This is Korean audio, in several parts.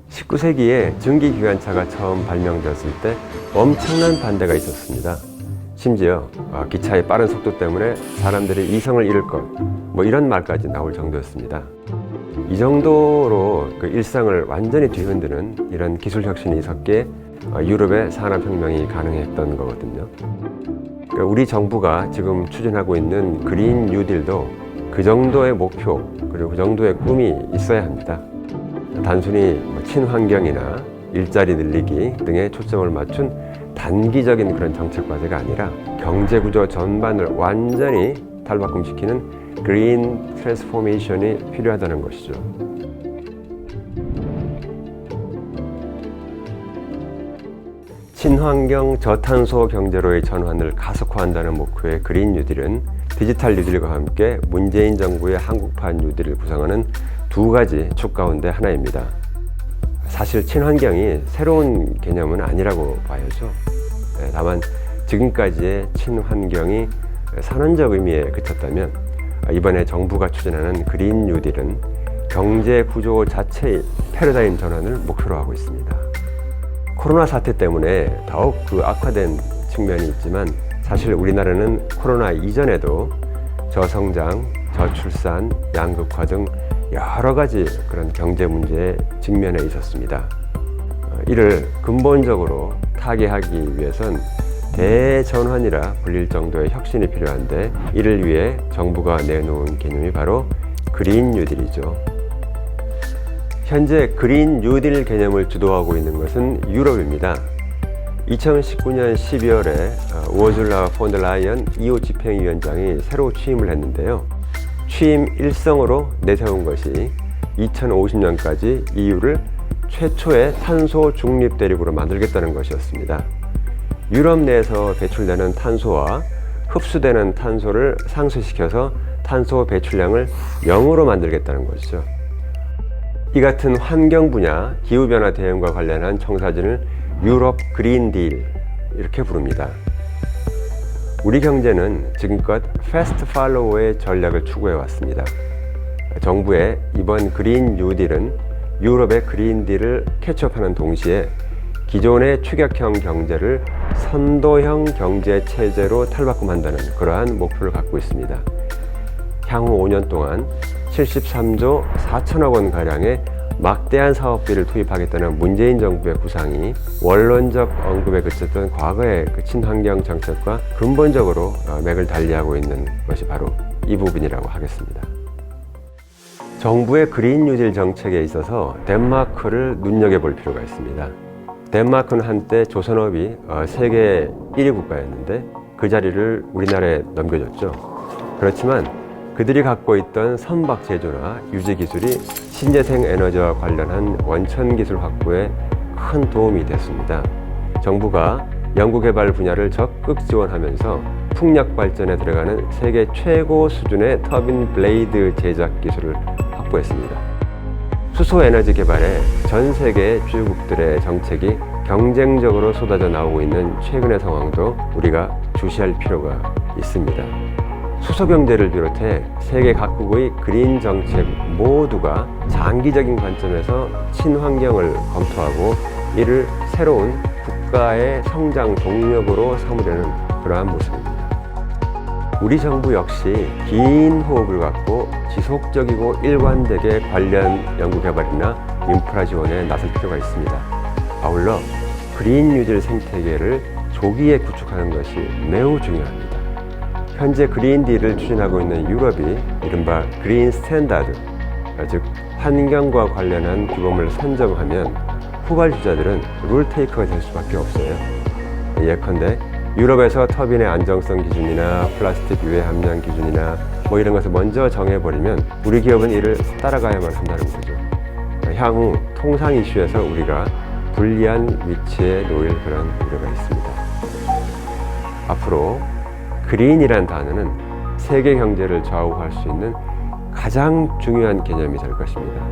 19세기에 전기기관차가 처음 발명되었을 때 엄청난 반대가 있었습니다. 심지어 기차의 빠른 속도 때문에 사람들이 이성을 잃을 것, 이런 말까지 나올 정도였습니다. 이 정도로 그 일상을 완전히 뒤흔드는 이런 기술 혁신이 있었기에 유럽의 산업혁명이 가능했던 거거든요. 우리 정부가 지금 추진하고 있는 그린 뉴딜도 그 정도의 목표 그리고 그 정도의 꿈이 있어야 합니다. 단순히 친환경이나 일자리 늘리기 등에 초점을 맞춘 단기적인 그런 정책 과제가 아니라 경제 구조 전반을 완전히 탈바꿈시키는 그린 트랜스포메이션이 필요하다는 것이죠. 친환경 저탄소 경제로의 전환을 가속화한다는 목표의 그린 뉴딜은 디지털 뉴딜과 함께 문재인 정부의 한국판 뉴딜을 구성하는 두 가지 축 가운데 하나입니다. 사실 친환경이 새로운 개념은 아니라고 봐야죠. 다만 지금까지의 친환경이 선언적 의미에 그쳤다면 이번에 정부가 추진하는 그린 뉴딜은 경제 구조 자체의 패러다임 전환을 목표로 하고 있습니다. 코로나 사태 때문에 더욱 악화된 측면이 있지만 사실 우리나라는 코로나 이전에도 저성장, 저출산, 양극화 등 여러 가지 그런 경제 문제에 직면해 있었습니다. 이를 근본적으로 타개하기 위해선 대전환이라 불릴 정도의 혁신이 필요한데 이를 위해 정부가 내놓은 개념이 바로 그린 뉴딜이죠. 현재 그린 뉴딜 개념을 주도하고 있는 것은 유럽입니다. 2019년 12월에 우르줄라 폰더라이언 EU 집행위원장이 새로 취임을 했는데요. 취임 일성으로 내세운 것이 2050년까지 EU를 최초의 탄소 중립 대륙으로 만들겠다는 것이었습니다. 유럽 내에서 배출되는 탄소와 흡수되는 탄소를 상쇄시켜서 탄소 배출량을 0으로 만들겠다는 것이죠. 이 같은 환경 분야, 기후변화 대응과 관련한 청사진을 유럽 그린 딜 이렇게 부릅니다. 우리 경제는 지금껏 패스트 팔로워의 전략을 추구해 왔습니다. 정부의 이번 그린 뉴딜은 유럽의 그린 딜을 캐치업하는 동시에 기존의 추격형 경제를 선도형 경제 체제로 탈바꿈한다는 그러한 목표를 갖고 있습니다. 향후 5년 동안 73조 4천억 원 가량의 막대한 사업비를 투입하겠다는 문재인 정부의 구상이 원론적 언급에 그쳤던 과거의 친환경 정책과 근본적으로 맥을 달리하고 있는 것이 바로 이 부분이라고 하겠습니다. 정부의 그린 뉴딜 정책에 있어서 덴마크를 눈여겨볼 필요가 있습니다. 덴마크는 한때 조선업이 세계 1위 국가였는데 그 자리를 우리나라에 넘겨줬죠. 그렇지만 그들이 갖고 있던 선박 제조나 유지 기술이 신재생 에너지와 관련한 원천 기술 확보에 큰 도움이 됐습니다. 정부가 연구개발 분야를 적극 지원하면서 풍력 발전에 들어가는 세계 최고 수준의 터빈 블레이드 제작 기술을 확보했습니다. 수소 에너지 개발에 전 세계 주요국들의 정책이 경쟁적으로 쏟아져 나오고 있는 최근의 상황도 우리가 주시할 필요가 있습니다. 수소 경제를 비롯해 세계 각국의 그린 정책 모두가 장기적인 관점에서 친환경을 검토하고 이를 새로운 국가의 성장 동력으로 삼으려는 그러한 모습입니다. 우리 정부 역시 긴 호흡을 갖고 지속적이고 일관되게 관련 연구개발이나 인프라 지원에 나설 필요가 있습니다. 아울러 그린 뉴딜 생태계를 조기에 구축하는 것이 매우 중요합니다. 현재 그린 딜을 추진하고 있는 유럽이 이른바 그린 스탠다드, 즉 환경과 관련한 규범을 선정하면 후발주자들은 룰테이커가 될 수밖에 없어요. 예컨대 유럽에서 터빈의 안정성 기준이나 플라스틱 유해 함량 기준이나 이런 것을 먼저 정해버리면 우리 기업은 이를 따라가야만 한다는 거죠. 향후 통상 이슈에서 우리가 불리한 위치에 놓일 그런 우려가 있습니다. 앞으로 그린이란 단어는 세계 경제를 좌우할 수 있는 가장 중요한 개념이 될 것입니다.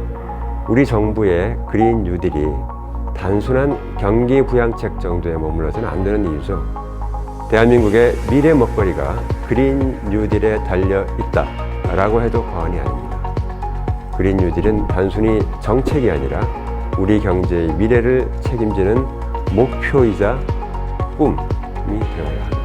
우리 정부의 그린 뉴딜이 단순한 경기 부양책 정도에 머물러서는 안 되는 이유죠. 대한민국의 미래 먹거리가 그린 뉴딜에 달려 있다라고 해도 과언이 아닙니다. 그린 뉴딜은 단순히 정책이 아니라 우리 경제의 미래를 책임지는 목표이자 꿈이 되어야 합니다.